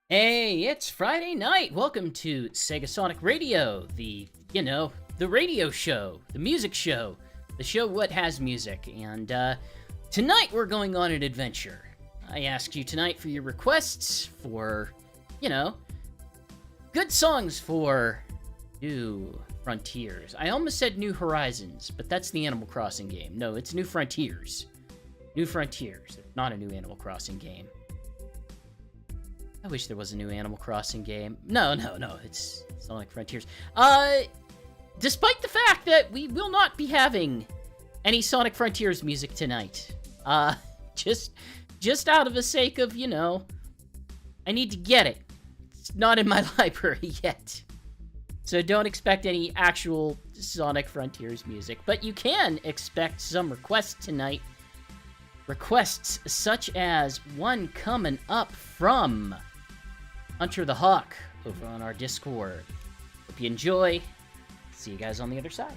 Hey, it's Friday night. Welcome to SegaSonic Radio, the radio show, the music show, the show what has music. And tonight we're going on an adventure. I asked you tonight for your requests for, good songs for New Frontiers. I almost said New Horizons, but that's the Animal Crossing game. No, it's New Frontiers. New Frontiers, not a new Animal Crossing game. I wish there was a new Animal Crossing game. No, it's Sonic Frontiers. Despite the fact that we will not be having any Sonic Frontiers music tonight. Just out of the sake of, I need to get it. It's not in my library yet. So don't expect any actual Sonic Frontiers music. But you can expect some requests tonight. Requests such as one coming up from Hunter the Hawk over on our Discord. Hope you enjoy. See you guys on the other side.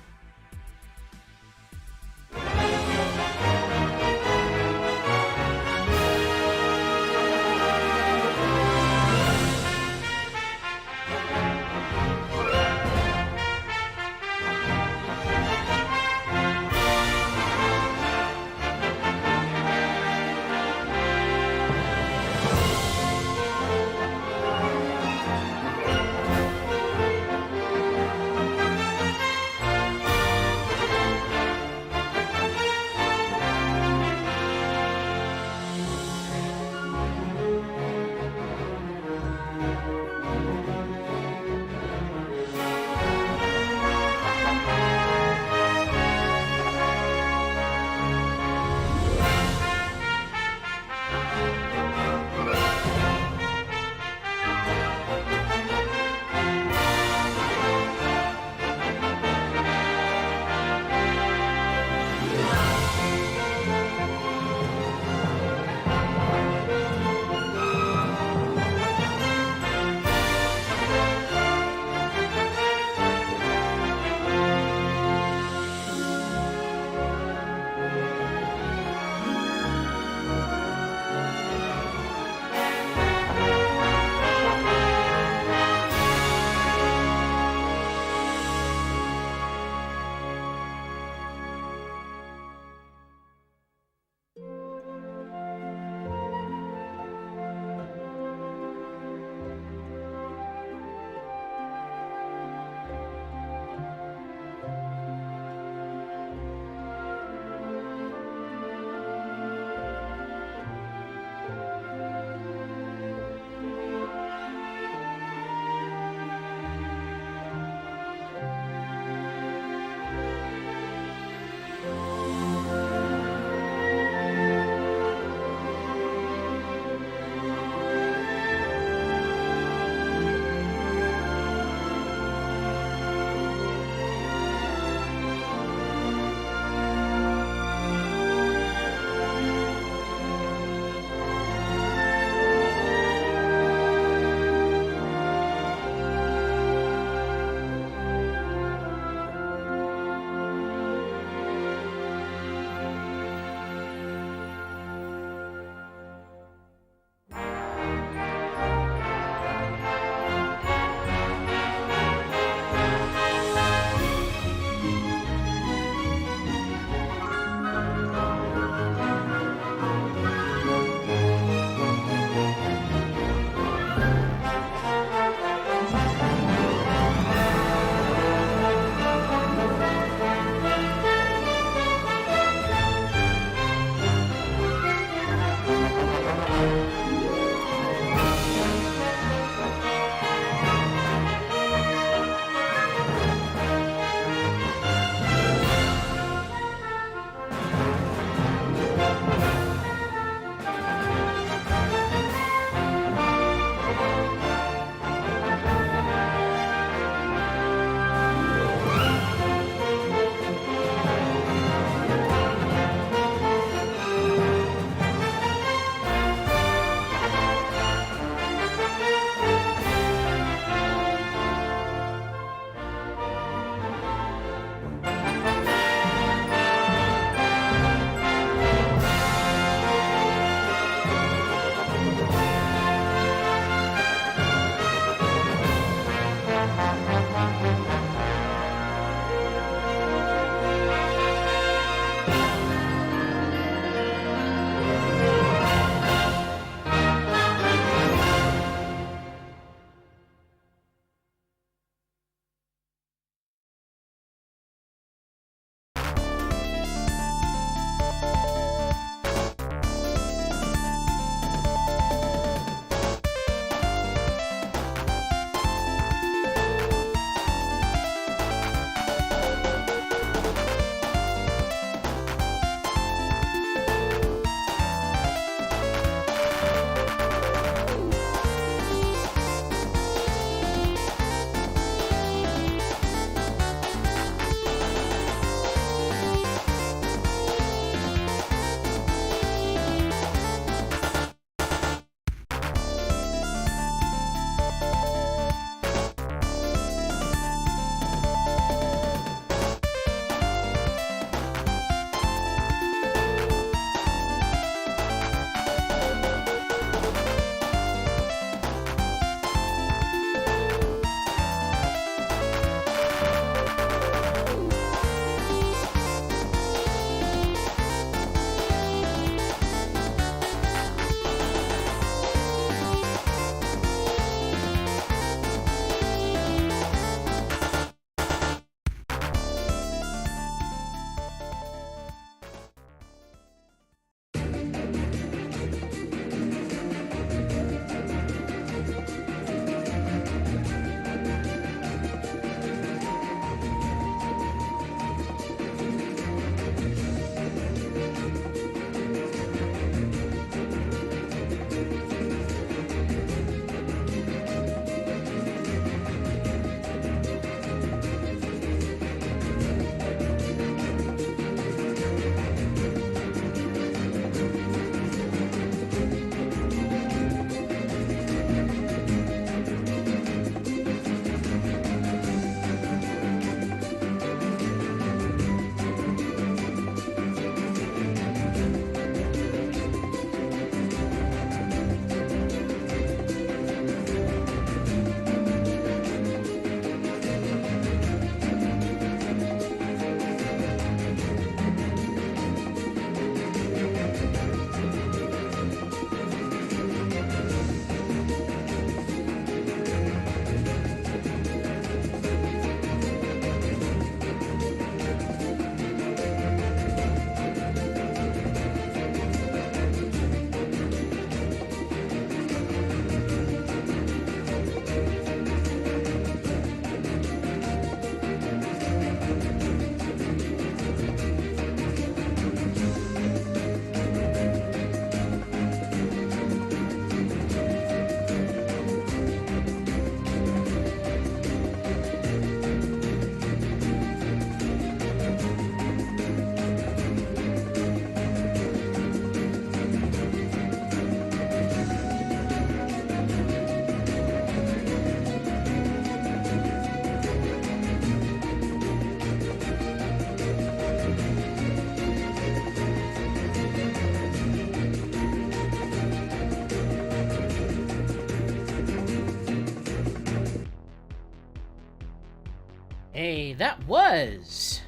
Hey, that was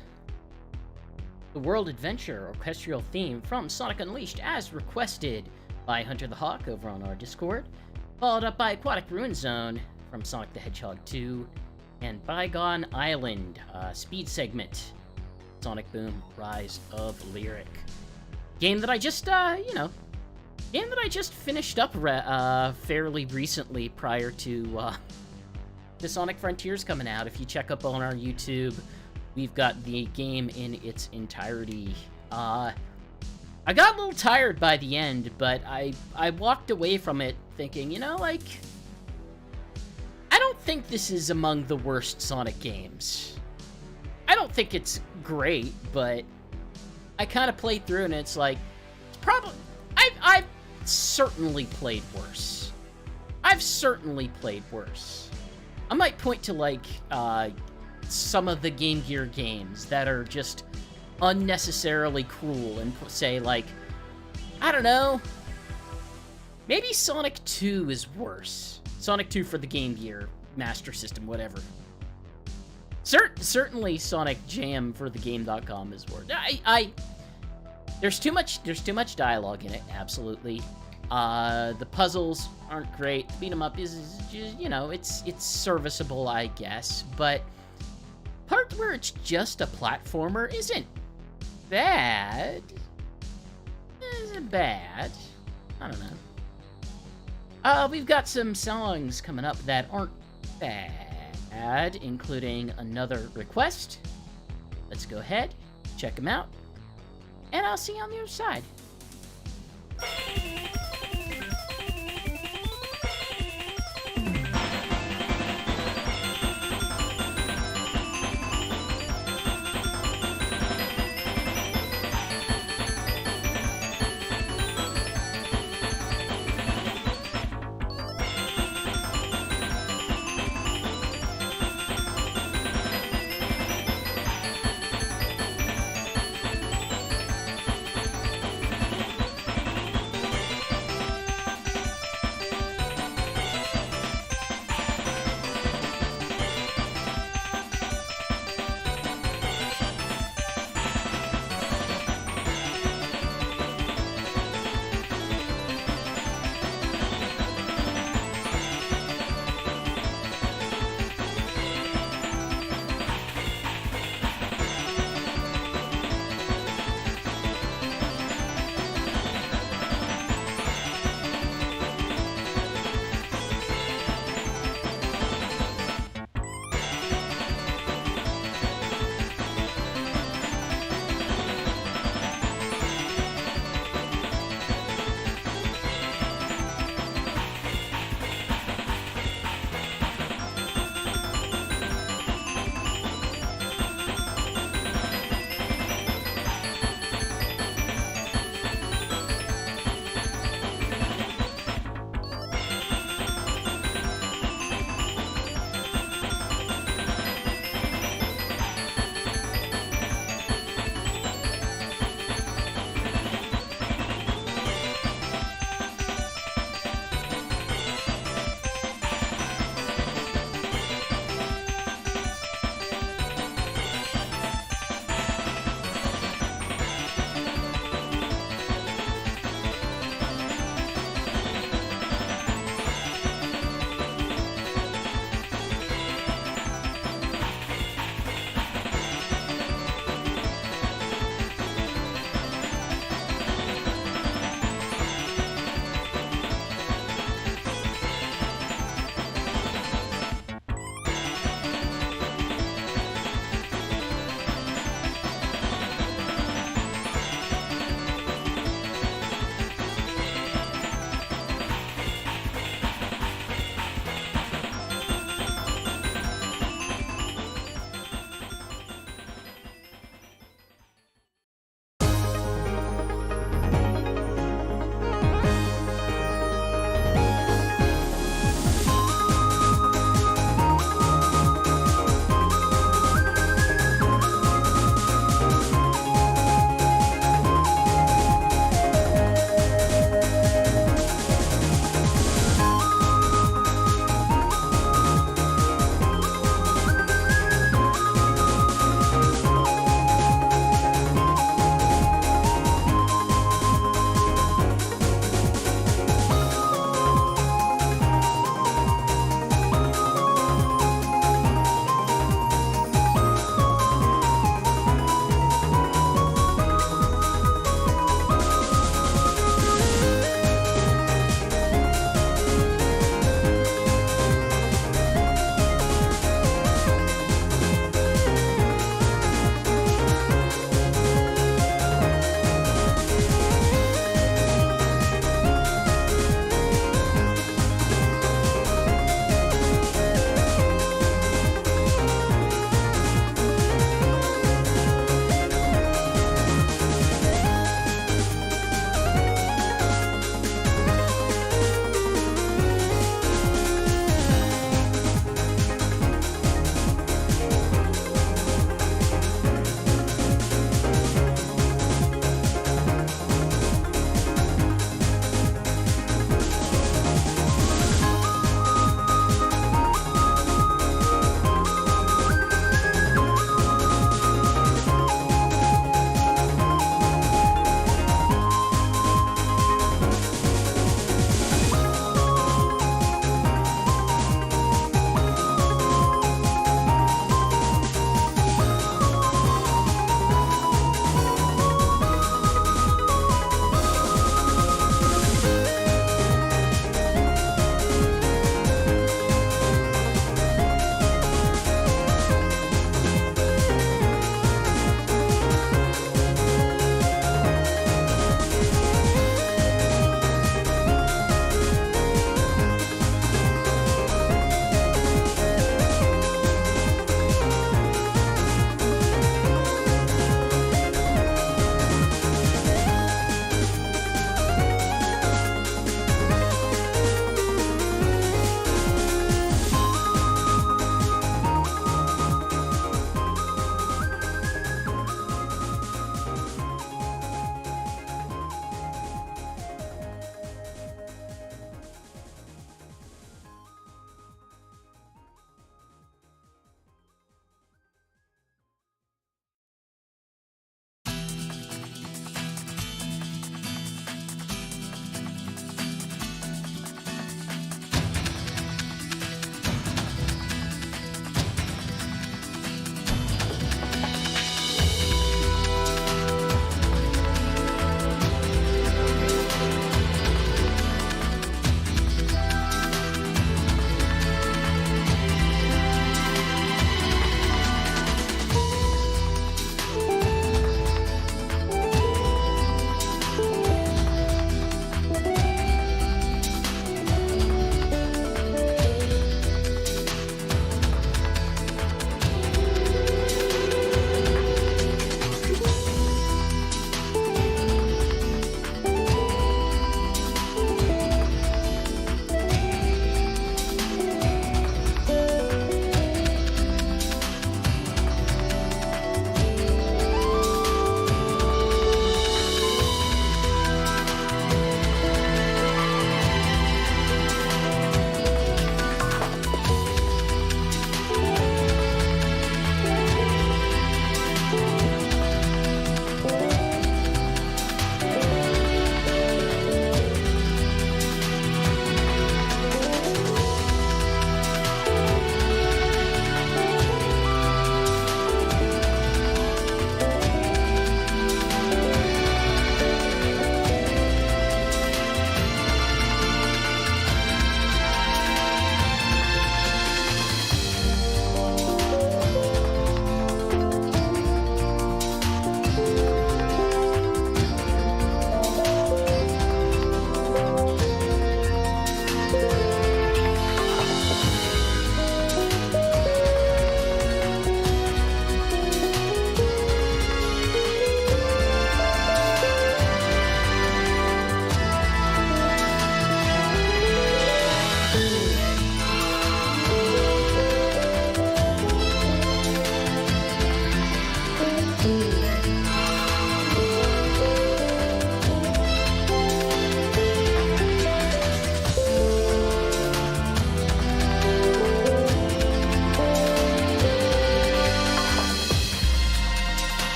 the World Adventure orchestral theme from Sonic Unleashed as requested by Hunter the Hawk over on our Discord, followed up by Aquatic Ruin Zone from Sonic the Hedgehog 2, and Bygone Island, speed segment, Sonic Boom Rise of Lyric. Game that I just, finished up fairly recently prior to the Sonic Frontiers coming out. If you check up on our YouTube, we've got the game in its entirety. I got a little tired by the end, but I walked away from it thinking, I don't think this is among the worst Sonic games. I don't think it's great, but I kind of played through and it's like, I've certainly played worse. I might point to, some of the Game Gear games that are just unnecessarily cruel and say, I don't know, maybe Sonic 2 is worse. Sonic 2 for the Game Gear, Master System, whatever. Certainly Sonic Jam for the Game.com is worse. There's too much dialogue in it, absolutely. The puzzles aren't great. The beat 'em up is just, it's serviceable, I guess. But part where it's just a platformer isn't bad. Isn't bad. I don't know. We've got some songs coming up that aren't bad, including another request. Let's go ahead, check them out, and I'll see you on the other side.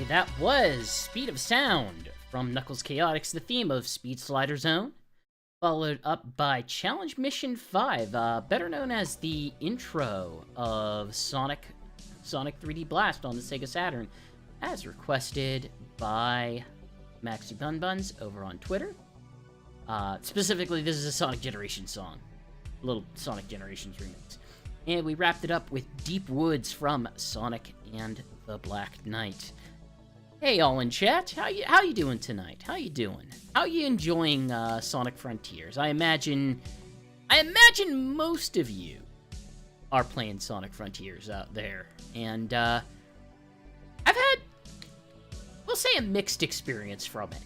that was Speed of Sound from Knuckles Chaotix, the theme of Speed Slider Zone, followed up by Challenge Mission 5, better known as the intro of Sonic 3D Blast on the Sega Saturn, as requested by Maxi Bun Buns over on Twitter. Specifically, this is a Sonic Generations song, a little Sonic Generations remix. And we wrapped it up with Deep Woods from Sonic and the Black Knight. Hey, all in chat, how you doing tonight? How you doing? How you enjoying Sonic Frontiers? I imagine most of you are playing Sonic Frontiers out there, and I've had, we'll say, a mixed experience from it.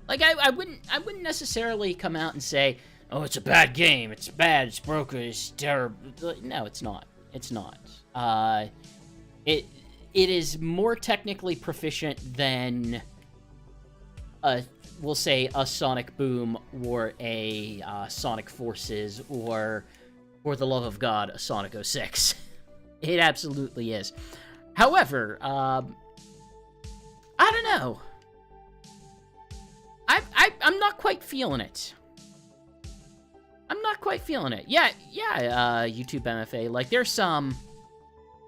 Like, I wouldn't necessarily come out and say, oh, it's a bad game, it's bad, it's broken, it's terrible. No, it's not. It's not. It is more technically proficient than, we'll say, a Sonic Boom or a Sonic Forces or, for the love of God, a Sonic 06. It absolutely is. However, I don't know. I'm not quite feeling it. I'm not quite feeling it. Yeah, YouTube MFA. Like,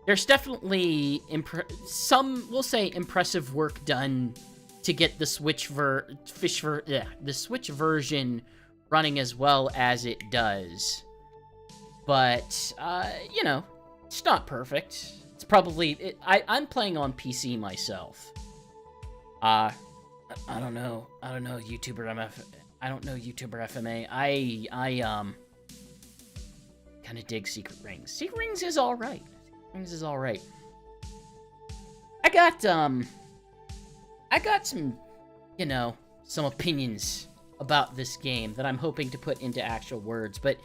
there's definitely some, we'll say, impressive work done to get the Switch version running as well as it does. But you know, it's not perfect. It's probably I'm playing on PC myself. I don't know YouTuber MF. I don't know YouTuber FMA. I kind of dig Secret Rings. Secret Rings is all right. Rings is all right. I got some, you know, some opinions about this game that I'm hoping to put into actual words, but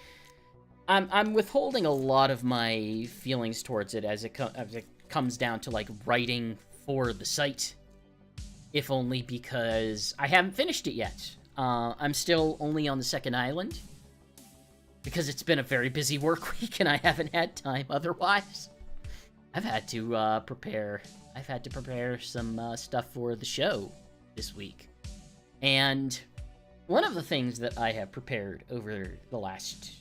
I'm withholding a lot of my feelings towards it as it comes down to, like, writing for the site, if only because I haven't finished it yet. I'm still only on the second island because it's been a very busy work week and I haven't had time otherwise. I've had to prepare some stuff for the show this week. And one of the things that I have prepared over the last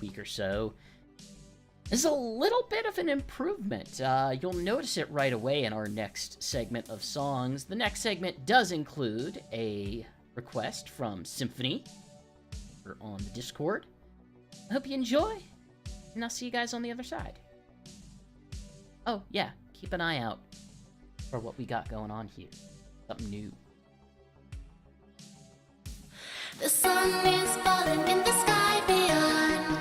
week or so is a little bit of an improvement. You'll notice it right away in our next segment of songs. The next segment does include a request from Symphony on the Discord. I hope you enjoy, and I'll see you guys on the other side. Oh, yeah, keep an eye out for what we got going on here. Something new. The sun is falling in the sky beyond.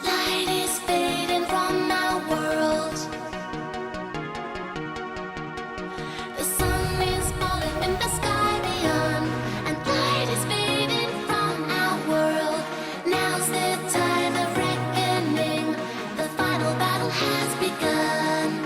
Light is fading from our world. The sun is falling in the sky beyond, and light is fading from our world. Now's the time of reckoning. The final battle has begun.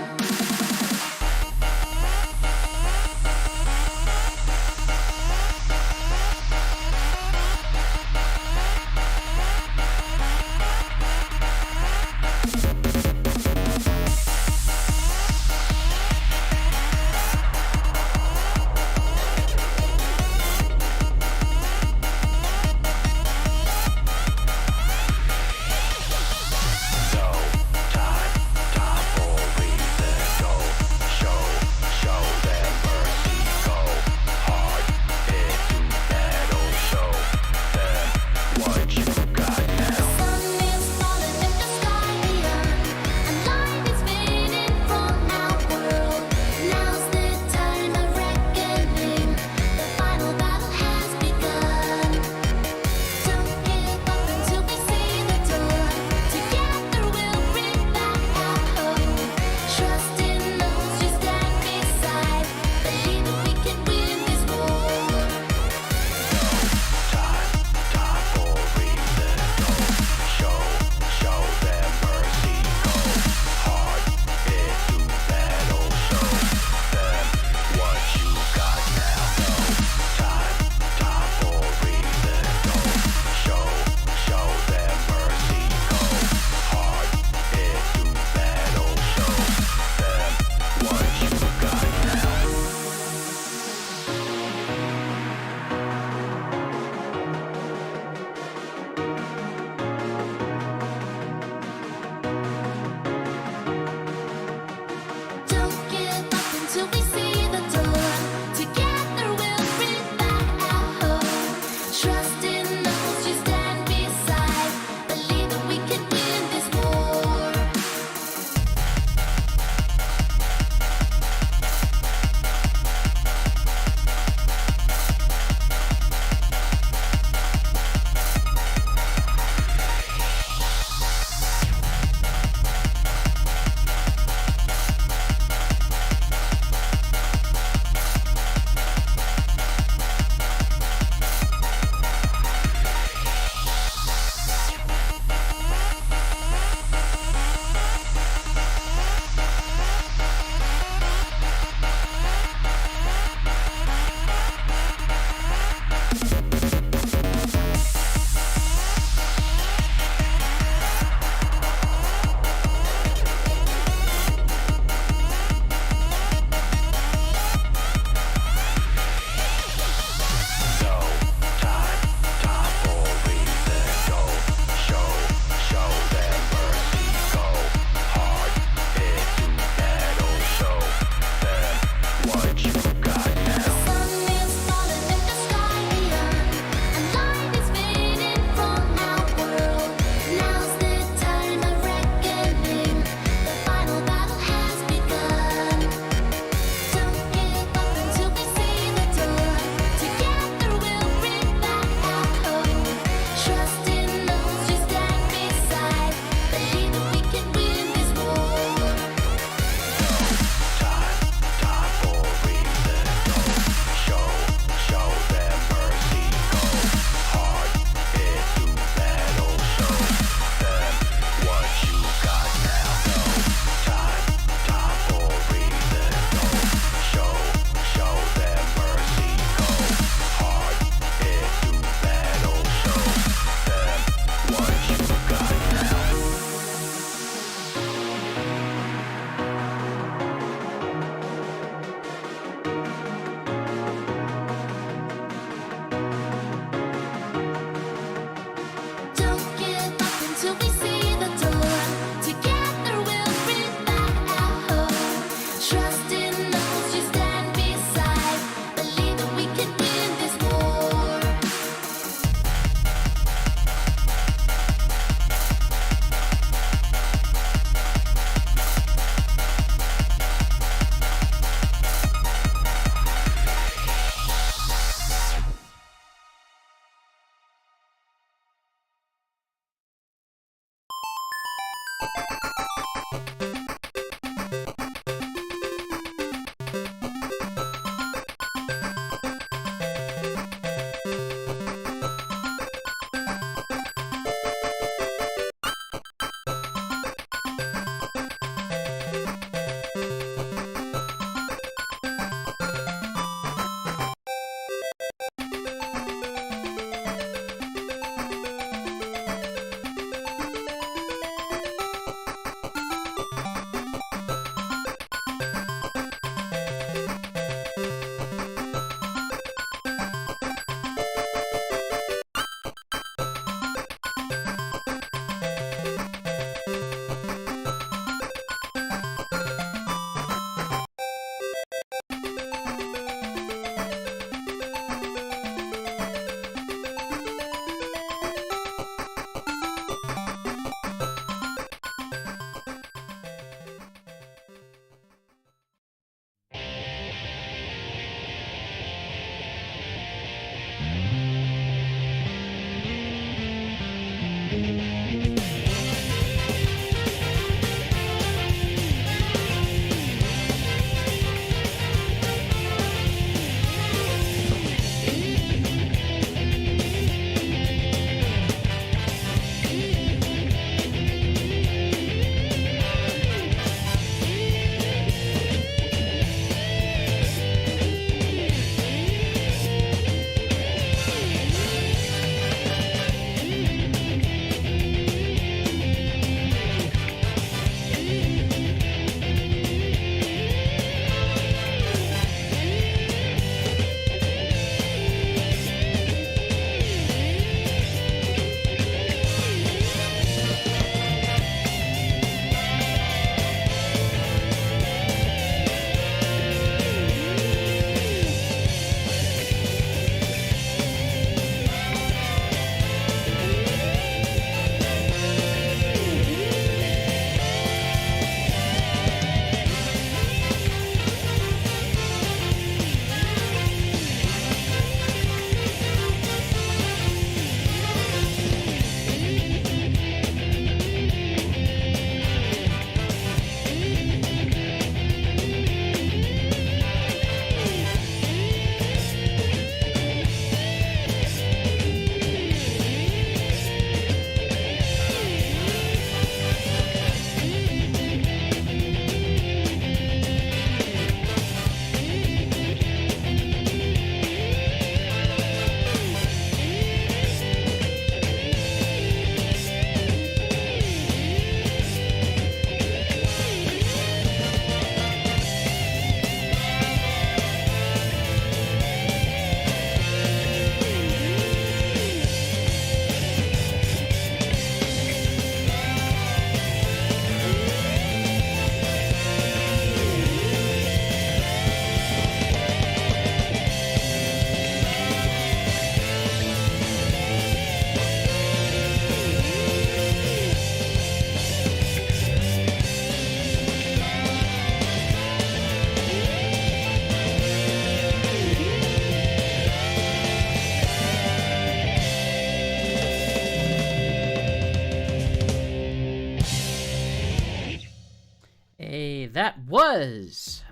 that was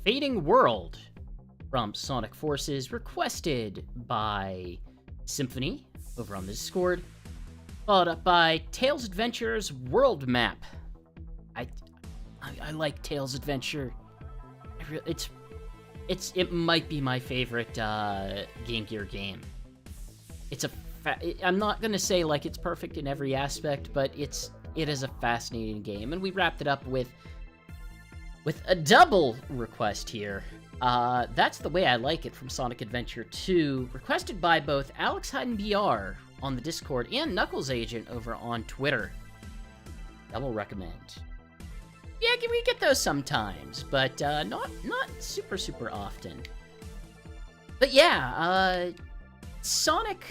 Fading World from Sonic Forces, requested by Symphony over on the Discord, followed up by Tails Adventures World Map. I like Tails Adventure. It might be my favorite Game Gear game. I'm not gonna say like it's perfect in every aspect, but it is a fascinating game, and we wrapped it up with a double request here. That's the Way I Like It from Sonic Adventure 2, requested by both Alex Hyden BR on the Discord and Knuckles Agent over on Twitter. Double recommend. Yeah, we get those sometimes, but not super often. But yeah, Sonic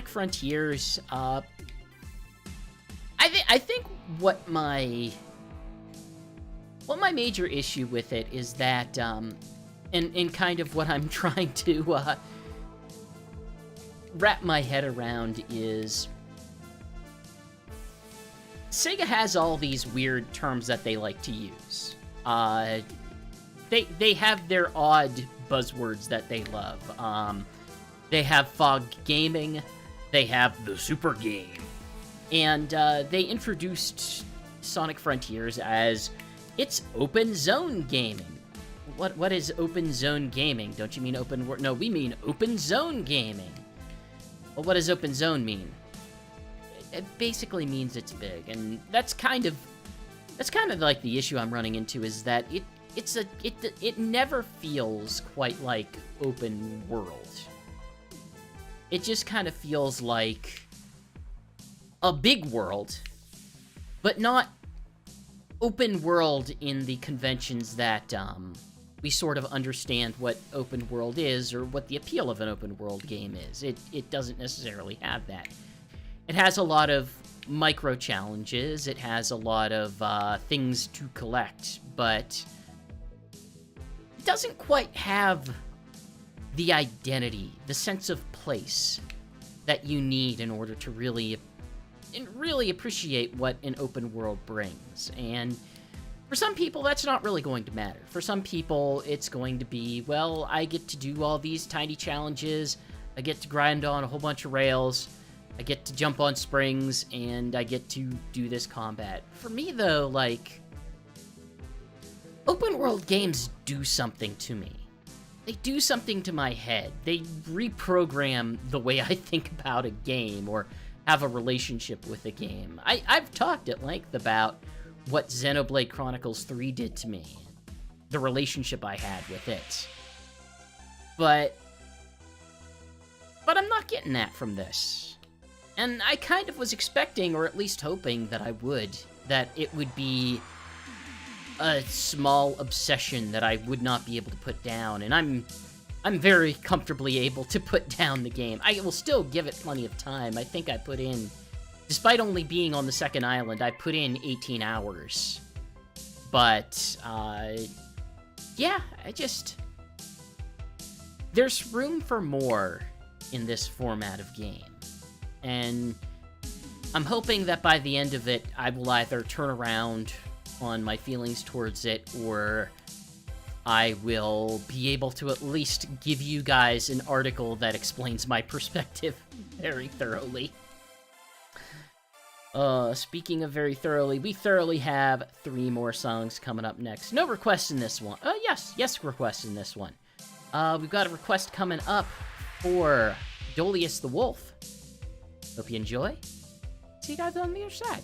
Frontiers. I think what my major issue with it is that, and kind of what I'm trying to wrap my head around is, Sega has all these weird terms that they like to use. They have their odd buzzwords that they love. They have Fog Gaming, they have the Super Game, and they introduced Sonic Frontiers as it's open zone gaming. What is open zone gaming? Don't you mean open world? No, we mean open zone gaming. Well, what does open zone mean? It basically means it's big, and that's kind of like the issue I'm running into, is that it never feels quite like open world. It just kind of feels like a big world, but not open world in the conventions that we sort of understand what open world is, or what the appeal of an open world game is. It doesn't necessarily have that. It has a lot of micro challenges, it has a lot of things to collect, but it doesn't quite have the identity, the sense of place that you need in order to really appreciate what an open world brings. And for some people, that's not really going to matter. For some people, it's going to be, well, I get to do all these tiny challenges, I get to grind on a whole bunch of rails, I get to jump on springs, and I get to do this combat. For me, though, like, open world games do something to me. They do something to my head. They reprogram the way I think about a game, or have a relationship with a game. I've talked at length about what Xenoblade Chronicles 3 did to me, the relationship I had with it. But I'm not getting that from this. And I kind of was expecting, or at least hoping that that it would be a small obsession that I would not be able to put down, and I'm very comfortably able to put down the game. I will still give it plenty of time. I think I put in, despite only being on the second island, I put in 18 hours. But, yeah, there's room for more in this format of game. And I'm hoping that by the end of it, I will either turn around on my feelings towards it, or I will be able to at least give you guys an article that explains my perspective very thoroughly. Speaking of very thoroughly, we thoroughly have 3 more songs coming up next. No requests in this one. Yes, requests in this one. We've got a request coming up for Dolius the Wolf. Hope you enjoy. See you guys on the other side.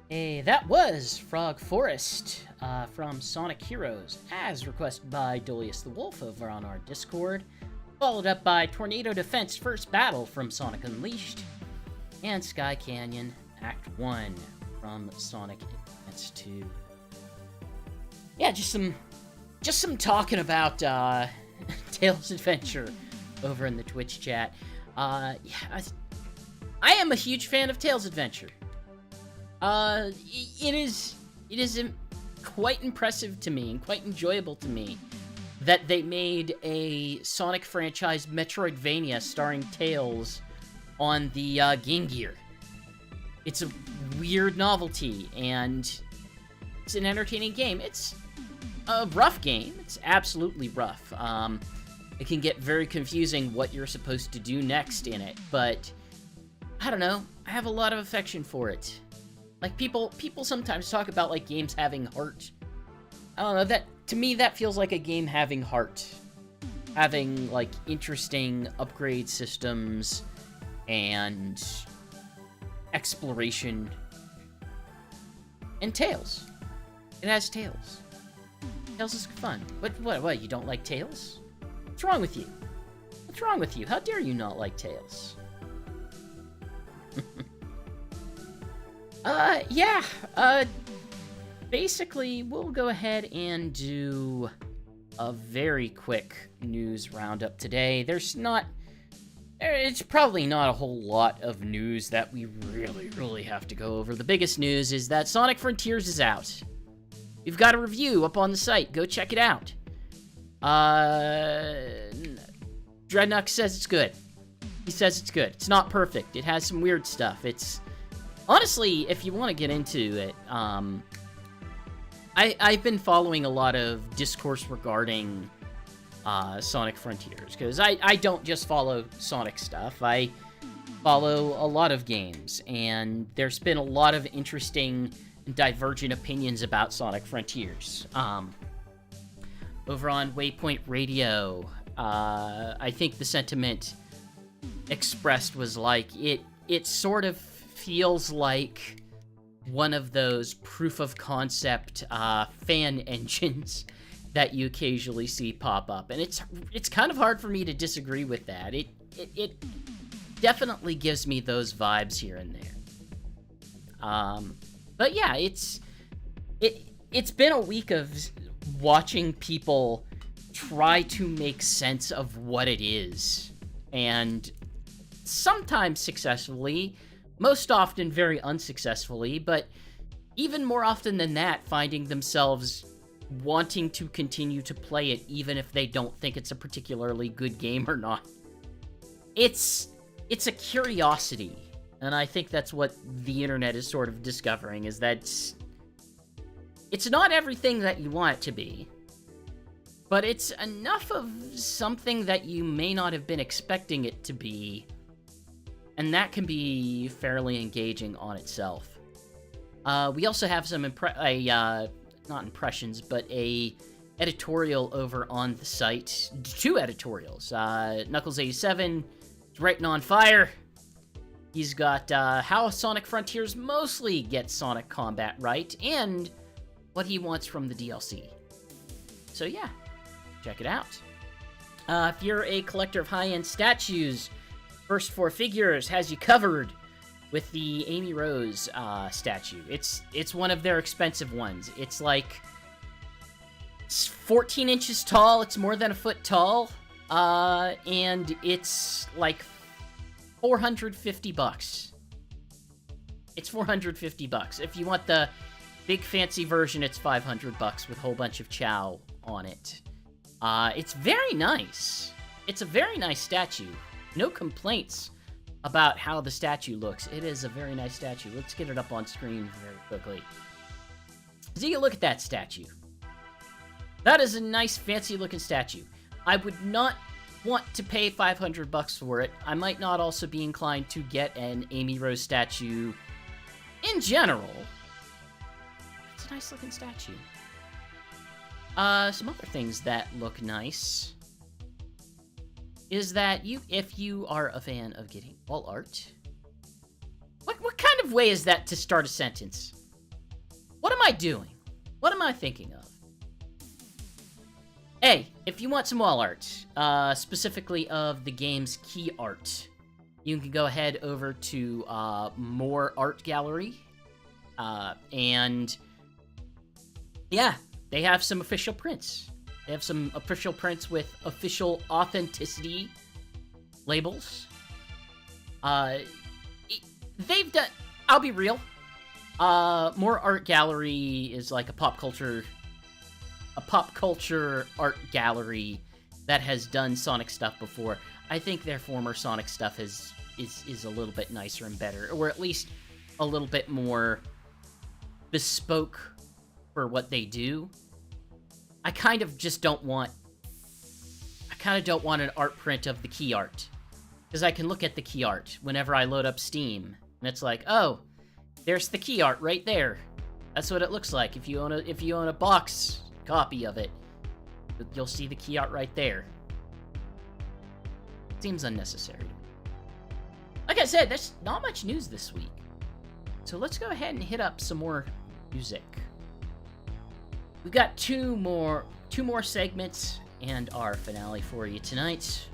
Hey, that was Frog Forest from Sonic Heroes, as requested by Dolius the Wolf over on our Discord, followed up by Tornado Defense First Battle from Sonic Unleashed, and Sky Canyon Act 1 from Sonic Advance 2. Yeah, just some talking about Tails Adventure over in the Twitch chat. I am a huge fan of Tails Adventure. It is quite impressive to me and quite enjoyable to me that they made a Sonic franchise Metroidvania starring Tails on the Game Gear. It's a weird novelty, and it's an entertaining game. It's a rough game. It's absolutely rough. It can get very confusing what you're supposed to do next in it, but I don't know. I have a lot of affection for it. Like, people sometimes talk about, like, games having heart. I don't know, to me, that feels like a game having heart. Having, like, interesting upgrade systems and exploration. And Tails. It has Tails. Tails is fun. What, you don't like Tails? What's wrong with you? What's wrong with you? How dare you not like Tails? Basically, we'll go ahead and do a very quick news roundup today. It's probably not a whole lot of news that we really have to go over. The biggest news is that Sonic Frontiers is out. We've got a review up on the site. Go check it out. Dreadnought says it's good. He says it's good. It's not perfect. It has some weird stuff. Honestly, if you want to get into it, I've been following a lot of discourse regarding Sonic Frontiers, because I don't just follow Sonic stuff. I follow a lot of games, and there's been a lot of interesting and divergent opinions about Sonic Frontiers. Over on Waypoint Radio, I think the sentiment expressed was like, it sort of feels like one of those proof of concept fan engines that you occasionally see pop up, and it's kind of hard for me to disagree with that. It definitely gives me those vibes here and there. But yeah, it's been a week of watching people try to make sense of what it is, and sometimes successfully, most often very unsuccessfully, but even more often than that, finding themselves wanting to continue to play it even if they don't think it's a particularly good game or not. It's a curiosity, and I think that's what the internet is sort of discovering, is that it's not everything that you want it to be, but it's enough of something that you may not have been expecting it to be, and that can be fairly engaging on itself. We also have some not impressions, but a editorial over on the site. 2 editorials. Knuckles87 is writing on fire. He's got how Sonic Frontiers mostly gets Sonic combat right, and what he wants from the DLC. So yeah, check it out. If you're a collector of high-end statues, First 4 Figures has you covered with the Amy Rose statue. It's one of their expensive ones. It's like 14 inches tall. It's more than a foot tall. And it's like $450. It's $450. If you want the big fancy version, it's $500 with a whole bunch of chow on it. It's very nice. It's a very nice statue. No complaints about how the statue looks. It is a very nice statue. Let's get it up on screen very quickly. Take a look at that statue. That is a nice, fancy-looking statue. I would not want to pay $500 for it. I might not also be inclined to get an Amy Rose statue in general. It's a nice-looking statue. Some other things that look nice is that if you are a fan of getting wall art, what kind of way is that to start a sentence? What am I doing? What am I thinking of? Hey, if you want some wall art, specifically of the game's key art, you can go ahead over to More Art Gallery, and yeah, they have some official prints. They have some official prints with official authenticity labels. They've done... I'll be real. More Art Gallery is like a pop culture art gallery that has done Sonic stuff before. I think their former Sonic stuff is a little bit nicer and better, or at least a little bit more bespoke for what they do. I kind of don't want an art print of the key art, because I can look at the key art whenever I load up Steam, and it's like, oh, there's the key art right there. That's what it looks like. If you own a box copy of it, you'll see the key art right there. Seems unnecessary. Like I said, there's not much news this week, so let's go ahead and hit up some more music. We've got two more segments and our finale for you tonight.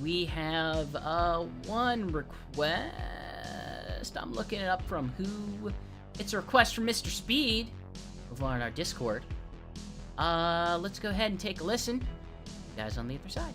We have one request. I'm looking it up from who. It's a request from Mr. Speed over on our Discord. Let's go ahead and take a listen. You guys on the other side.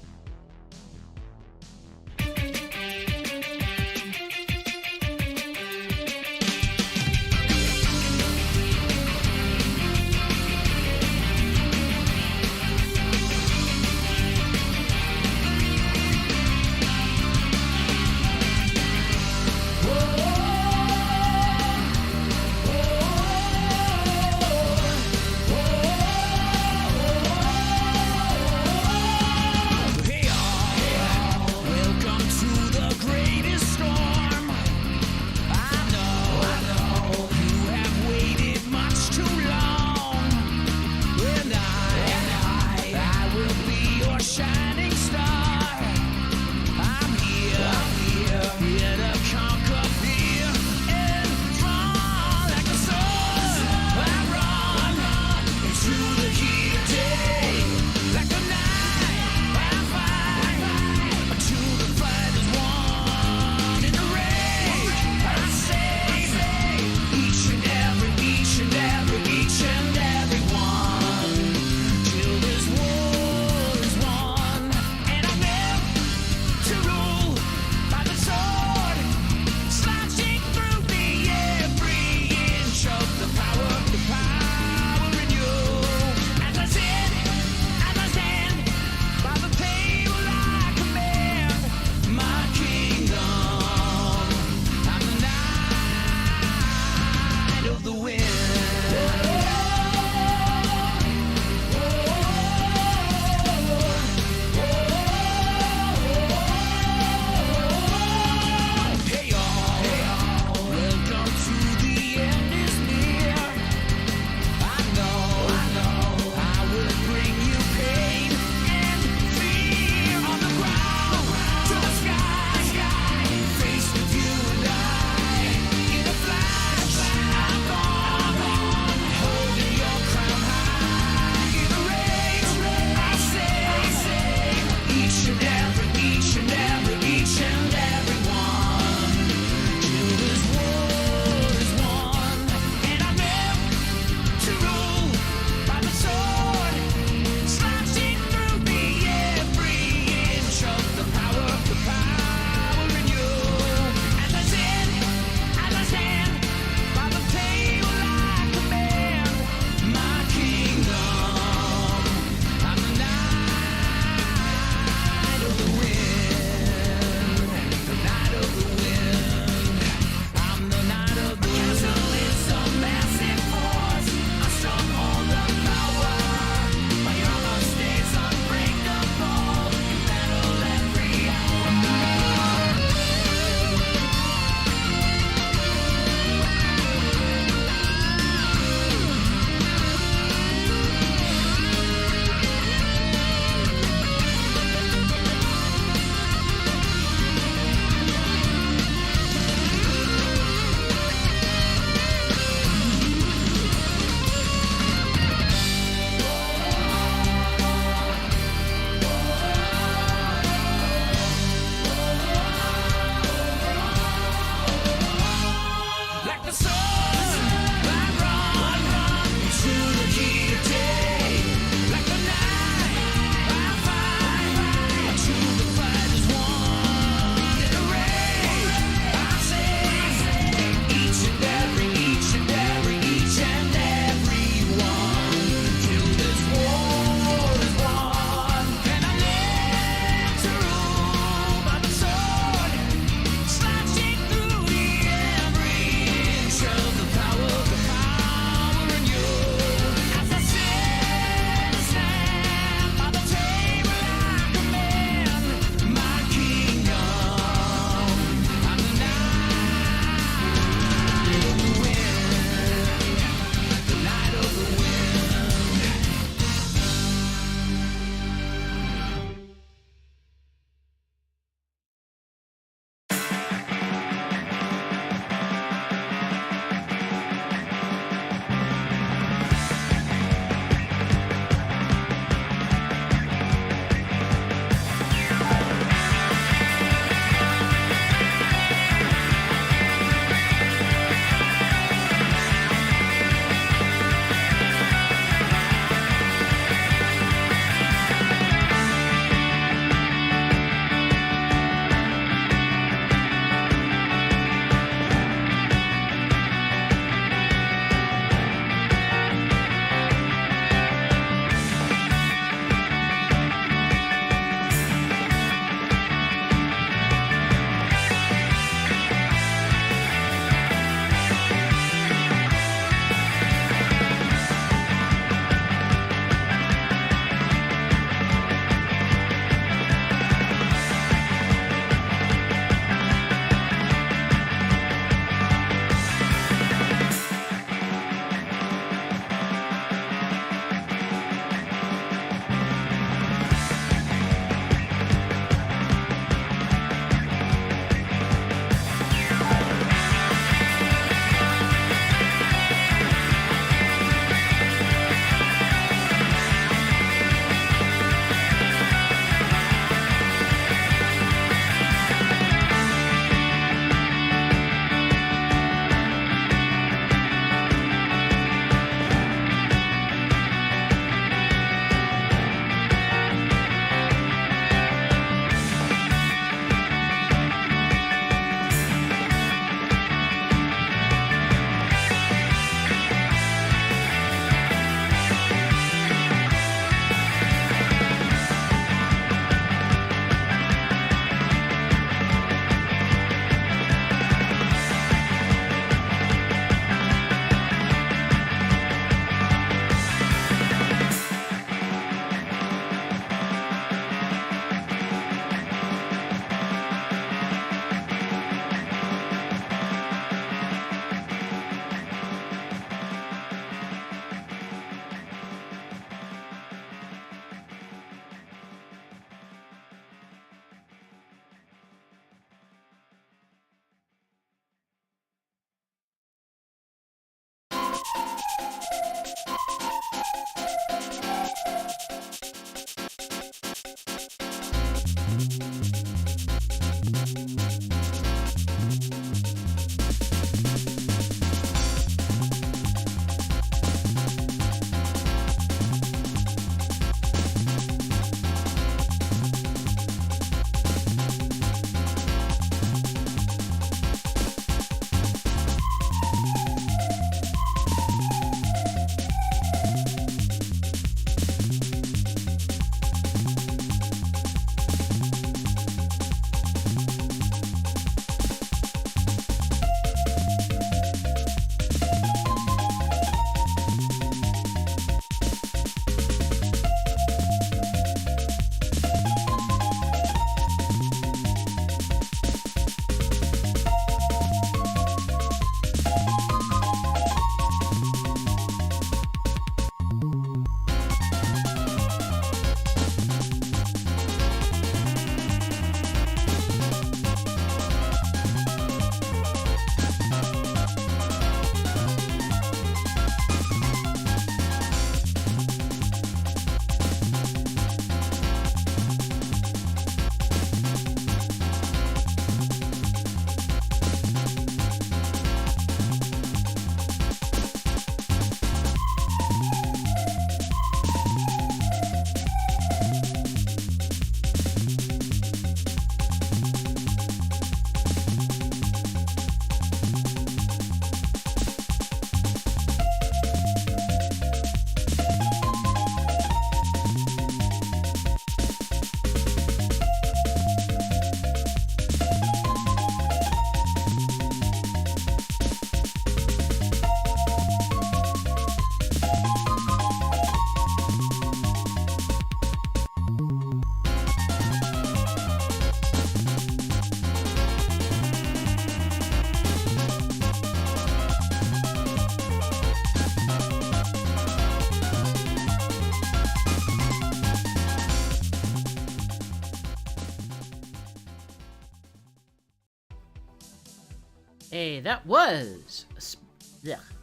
Hey, that was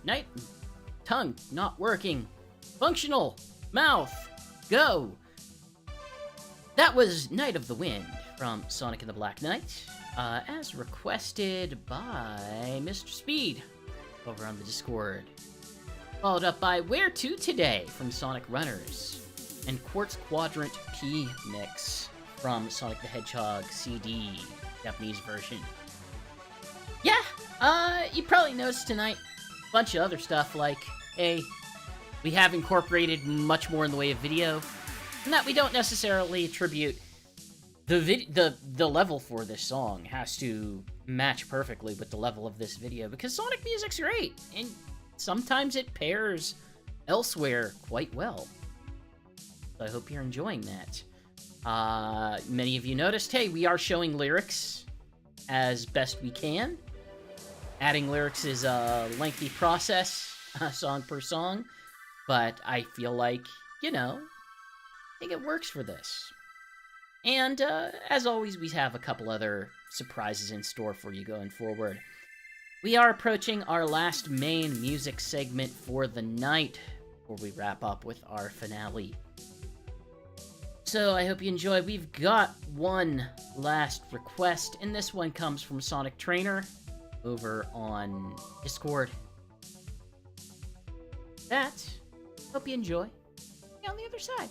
night tongue not working. Functional mouth go. That was Night of the Wind from Sonic and the Black Knight, as requested by Mr. Speed over on the Discord. Followed up by Where To Today from Sonic Runners, and Quartz Quadrant P Mix from Sonic the Hedgehog CD, Japanese version. Yeah, you probably noticed tonight a bunch of other stuff like, hey, we have incorporated much more in the way of video, and that we don't necessarily attribute the level for this song has to match perfectly with the level of this video, because Sonic music's great, and sometimes it pairs elsewhere quite well. So I hope you're enjoying that. Many of you noticed, hey, we are showing lyrics as best we can. Adding lyrics is a lengthy process, song per song, but I feel like, I think it works for this. And, as always, we have a couple other surprises in store for you going forward. We are approaching our last main music segment for the night before we wrap up with our finale. So I hope you enjoy. We've got one last request, and this one comes from Sonic Trainer over on Discord. Hope you enjoy. See you on the other side.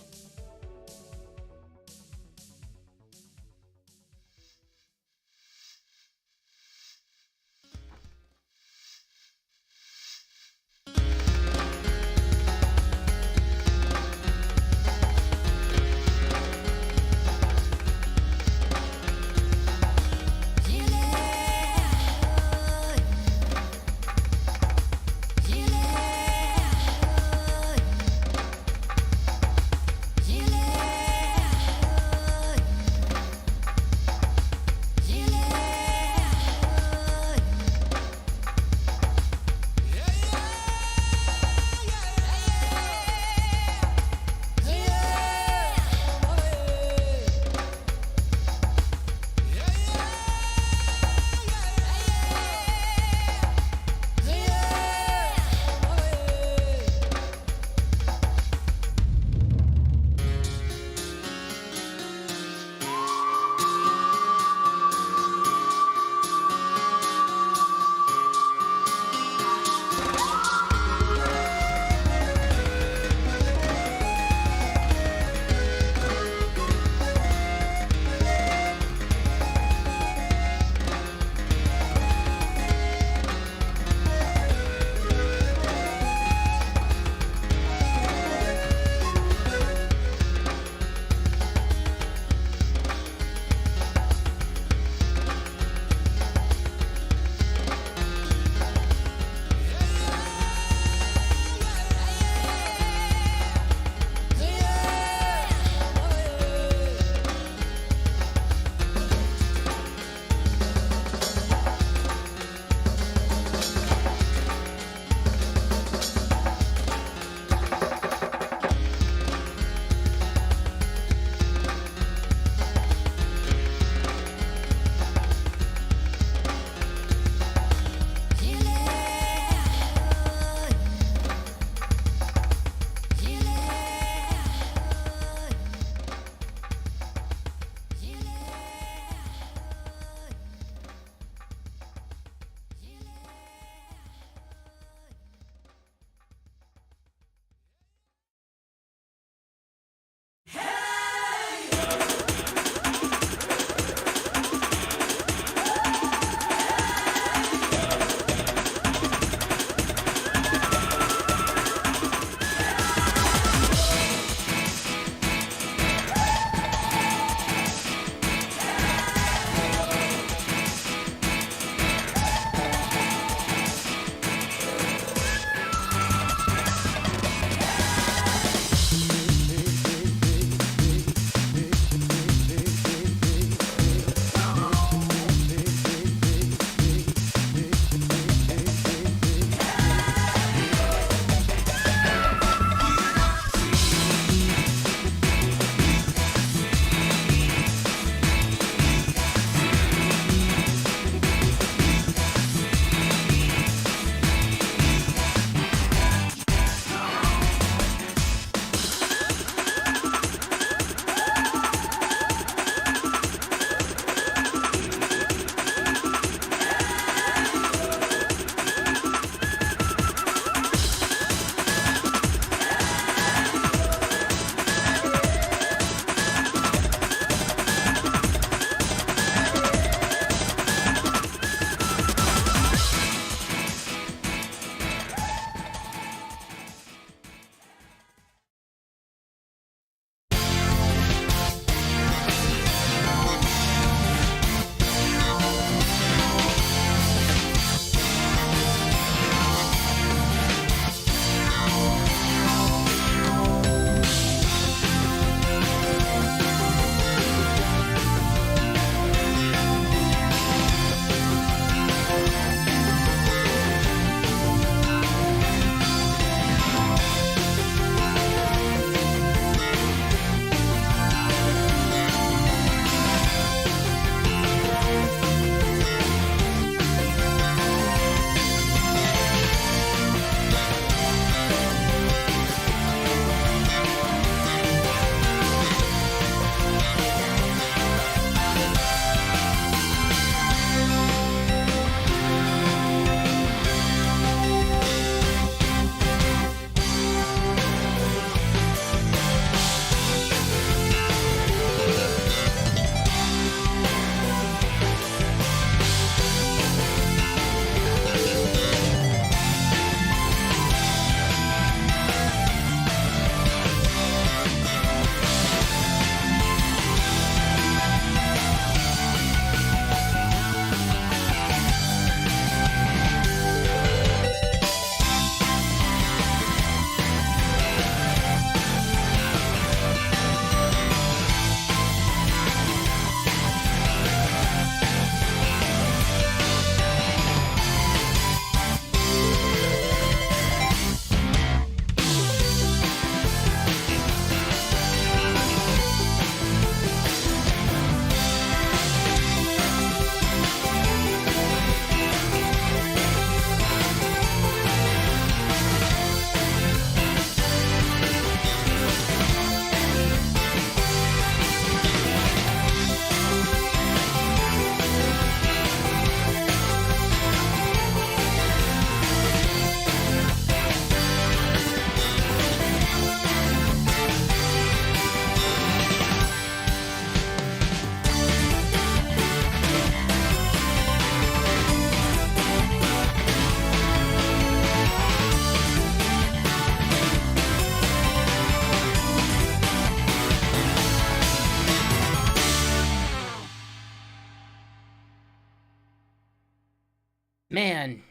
Man,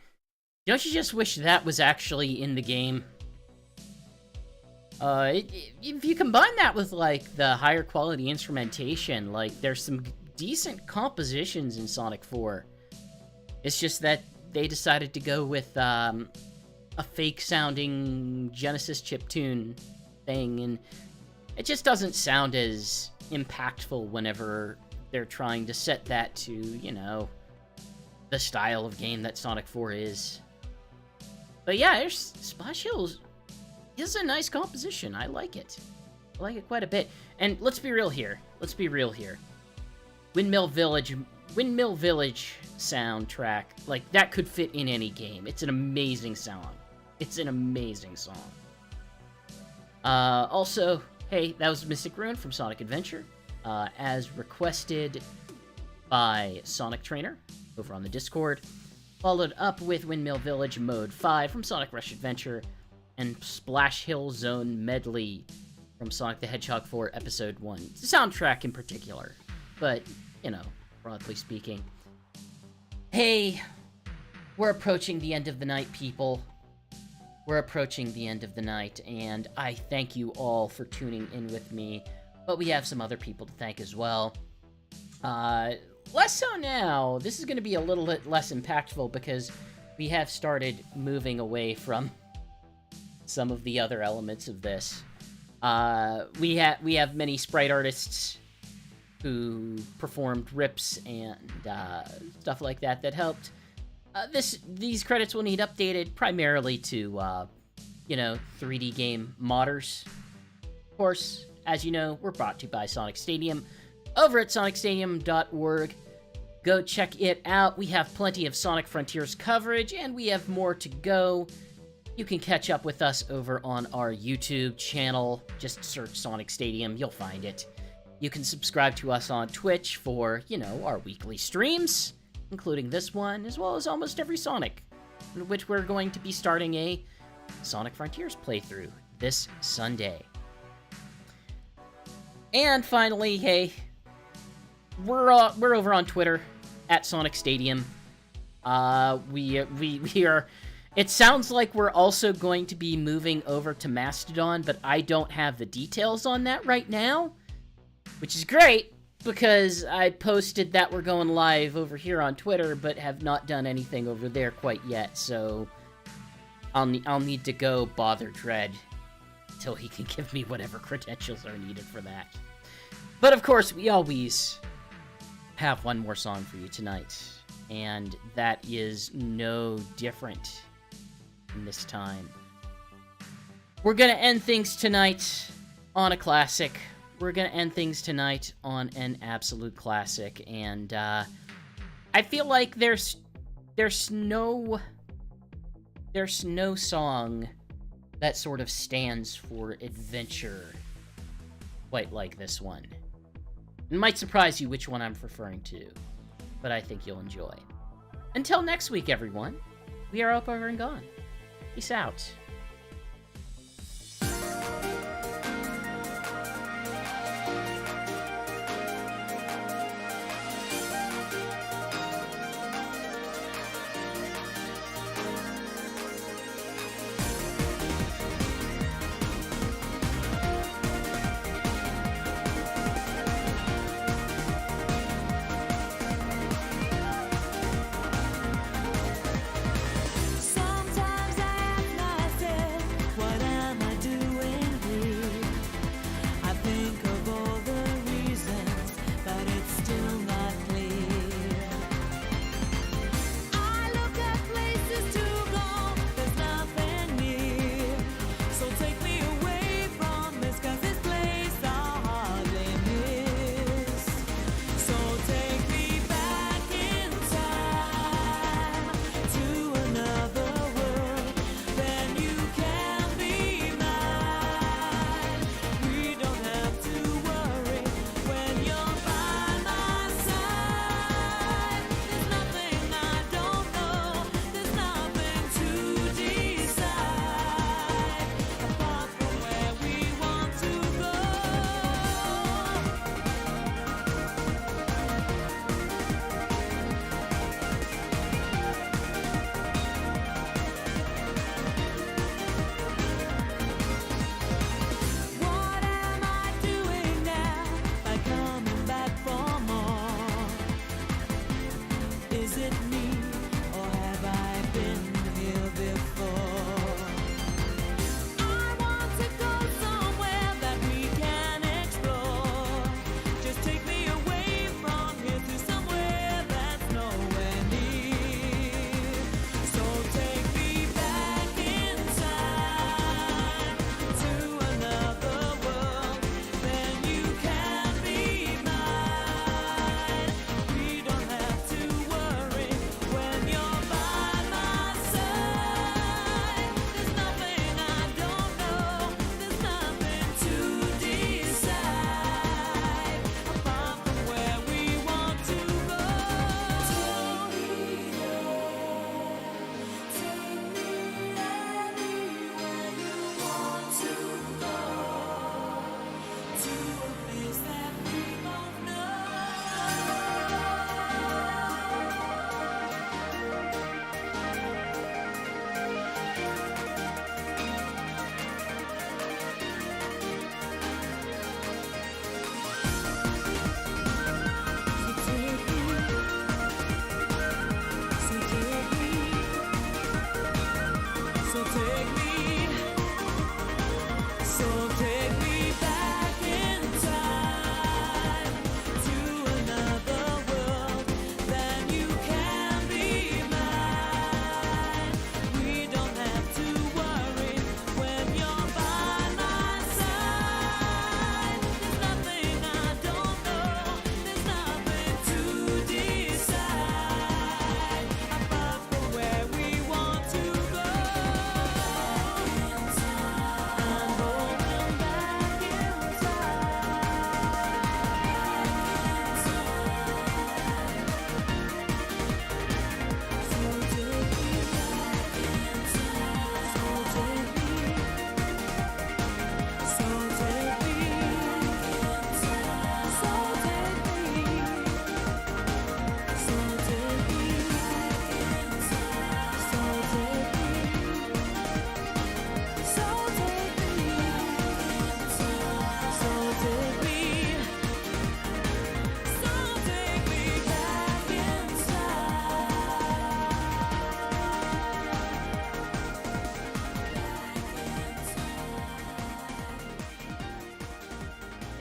don't you just wish that was actually in the game? If you combine that with, like, the higher quality instrumentation, like, there's some decent compositions in Sonic 4. It's just that they decided to go with, a fake-sounding Genesis chiptune thing, and it just doesn't sound as impactful whenever they're trying to set that to, you know, the style of game that Sonic 4 is. But yeah, there's Splash Hills is a nice composition. I like it. I like it quite a bit. And let's be real here. Windmill Village soundtrack, like, that could fit in any game. It's an amazing song. Also, hey, that was Mystic Ruin from Sonic Adventure, as requested by Sonic Trainer over on the Discord. Followed up with Windmill Village Mode 5 from Sonic Rush Adventure, and Splash Hill Zone Medley from Sonic the Hedgehog 4 Episode 1. The soundtrack in particular, but, you know, broadly speaking. Hey, we're approaching the end of the night, people. We're approaching the end of the night, and I thank you all for tuning in with me, but we have some other people to thank as well. Less so now. This is going to be a little bit less impactful because we have started moving away from some of the other elements of this. We have many sprite artists who performed rips and stuff like that that helped. These credits will need updated primarily to, 3D game modders. Of course, as you know, we're brought to you by Sonic Stadium over at sonicstadium.org. Go check it out. We have plenty of Sonic Frontiers coverage, and we have more to go. You can catch up with us over on our YouTube channel. Just search Sonic Stadium, you'll find it. You can subscribe to us on Twitch for, our weekly streams, including this one, as well as almost every Sonic, in which we're going to be starting a Sonic Frontiers playthrough this Sunday. And finally, hey, we're over on Twitter at Sonic Stadium. We are. It sounds like we're also going to be moving over to Mastodon, but I don't have the details on that right now, which is great because I posted that we're going live over here on Twitter, but have not done anything over there quite yet. So I'll need to go bother Dread until he can give me whatever credentials are needed for that. But of course, we always have one more song for you tonight, and that is no different this time. We're gonna end things tonight on a classic. We're gonna end things tonight on an absolute classic, and I feel like there's no song that sort of stands for adventure quite like this one. It might surprise you which one I'm referring to, but I think you'll enjoy. Until next week, everyone, we are up, over, and gone. Peace out. Sometimes I ask myself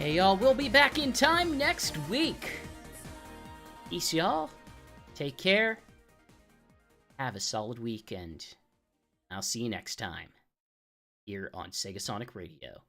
Hey, y'all, we'll be back in time next week. Peace, y'all. Take care. Have a solid weekend. I'll see you next time here on SegaSonic Radio.